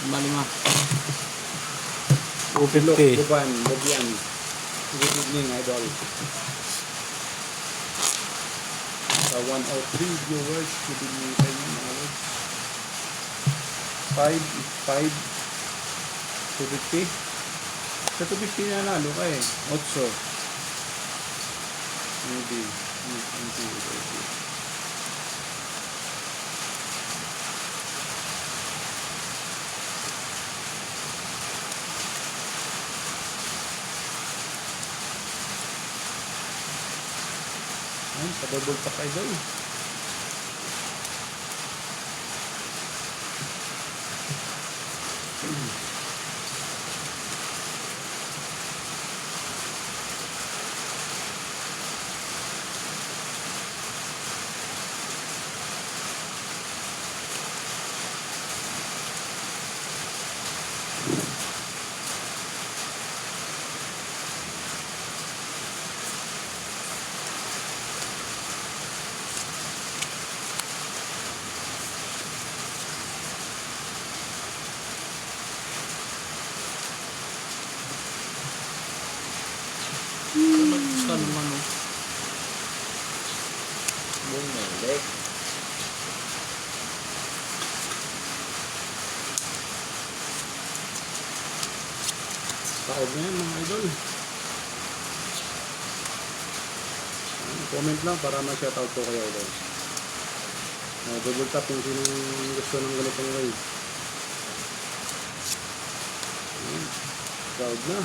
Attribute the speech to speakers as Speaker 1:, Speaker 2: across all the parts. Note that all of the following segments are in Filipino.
Speaker 1: Lima.
Speaker 2: 250.
Speaker 3: Bubian. Good evening, idol. Sa 103 viewers, good evening sa inyo mga lods. 5, 250. Sa 250 na nalo ka eh. 8. Maybe. Ay, sa double tap idol.
Speaker 1: Saan naman o?
Speaker 2: Bumalik.
Speaker 3: Taob na yan mga idol. Comment lang para ma-shoutout ko kayo idol. Double tap yung sinong gusto ng ganitong way. Proud na.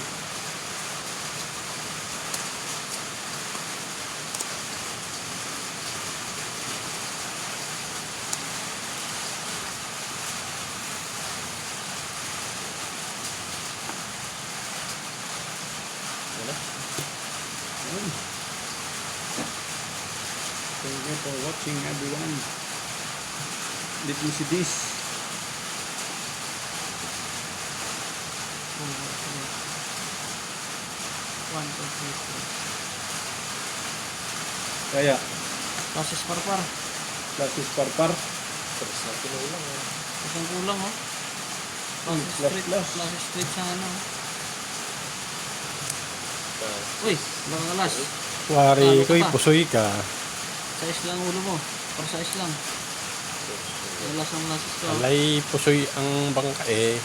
Speaker 3: Thank you for watching everyone. Let me see this.
Speaker 1: 1, 2, 3, 4.
Speaker 3: Kaya,
Speaker 1: Pasis parpar.
Speaker 3: classes parpar.
Speaker 2: Terus na kinulang eh.
Speaker 1: Isang kulang o. Class straight sa ano. Uy, nakalas.
Speaker 2: Wari ko'y pusoy ka.
Speaker 1: Size lang ulo mo. Para size lang. Nalas ang lasis ko.
Speaker 2: Alay pusoy ang bangka eh.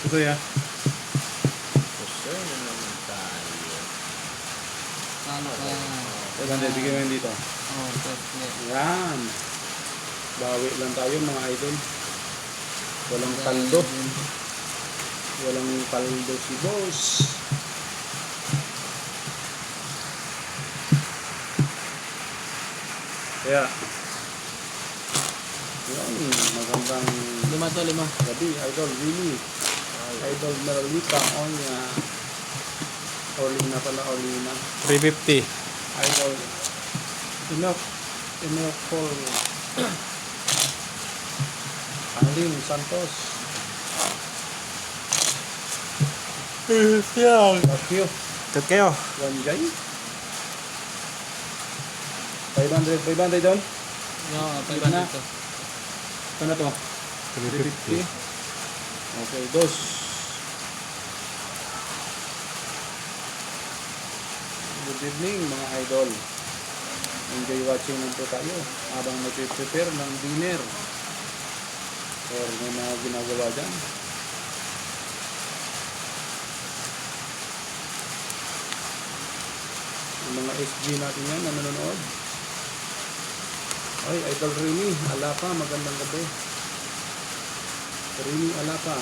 Speaker 3: Ito ya.
Speaker 2: Pusoy na naman tayo.
Speaker 1: Talo ka.
Speaker 3: Ganda, bigyan mo yun dito.
Speaker 1: Oo, perfect.
Speaker 3: Yan. Bawi lang tayo mga idol. Walang paldo. Walang paldo si boss. Kaya, yan, magandang
Speaker 1: 5 to 5.
Speaker 3: gabi, idol, really. Idol Merlita, Onya. Orlina pala, Orlina.
Speaker 2: 350.
Speaker 3: Idol, Enoch Paul. Alin Santos.
Speaker 2: Yan.
Speaker 3: Thank you.
Speaker 2: Cut kayo.
Speaker 3: One guy. 500 doon.
Speaker 1: Oo, 500 to.
Speaker 3: Ito na to.
Speaker 2: 350.
Speaker 3: Okay, dos. Good evening mga idol. Enjoy watching lang po tayo habang nag-prepare ng dinner. Or may mga ginagawa dyan. Yung mga SG natin yan na nanonood. Ay, Idol Rini, Alapa, magandang gabi. Rini, Alapa.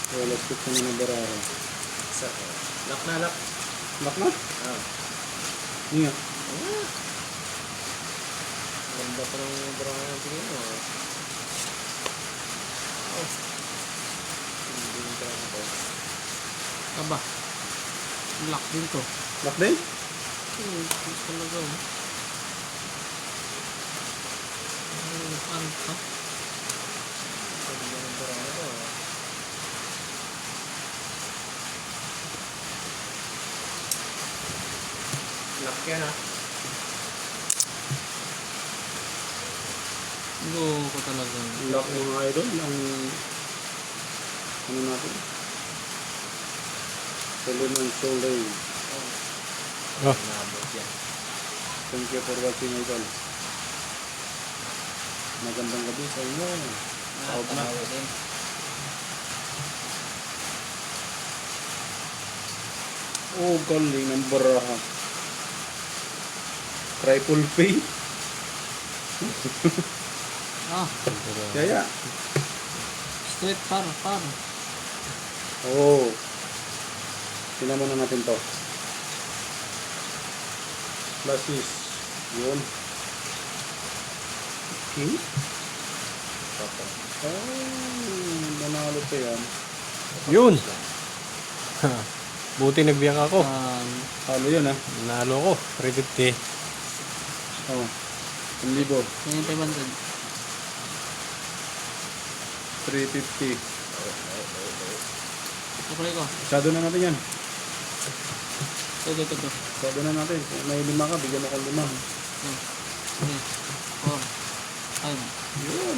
Speaker 3: So, let's put kami ng bararo.
Speaker 2: Lock na lock.
Speaker 3: Lock na?
Speaker 2: Ah.
Speaker 3: Nga.
Speaker 2: Ganda pa ng barang na tingin mo. Hindi yung barang ko.
Speaker 1: Aba. Lock din to.
Speaker 3: Lock din?
Speaker 1: Gusto talaga o. Ano pa?
Speaker 2: Ganda ng barang ko. Lock yan ha.
Speaker 1: Loko talaga.
Speaker 3: Lock mga idol. Ang ano natin? Suleiman Solay.
Speaker 4: Oh.
Speaker 2: Nabot yan.
Speaker 3: Thank you for watching idol. Magandang gabi sa inyo. Taob na.
Speaker 1: Tawag din.
Speaker 3: Oh, galing ng baraha. Triple pay.
Speaker 1: Ah,
Speaker 3: Kaya.
Speaker 1: straight par.
Speaker 3: Oh. Tingnan muna natin to. Flashes. Yun. Okay. Oh, nanalo pa yan.
Speaker 4: Yun. Buti nagbiyak ako.
Speaker 3: Halo yun ha.
Speaker 4: Nanalo ko. 350.
Speaker 3: Oh. 1,000.
Speaker 1: Yan yung 500.
Speaker 3: 350.
Speaker 1: Kapalay ko.
Speaker 3: Sado na natin yan.
Speaker 1: Ito.
Speaker 3: Sado na natin. Kung may 5 ka, bigyan mo ko 5.
Speaker 1: 2, 3, 4, 5.
Speaker 3: Yun.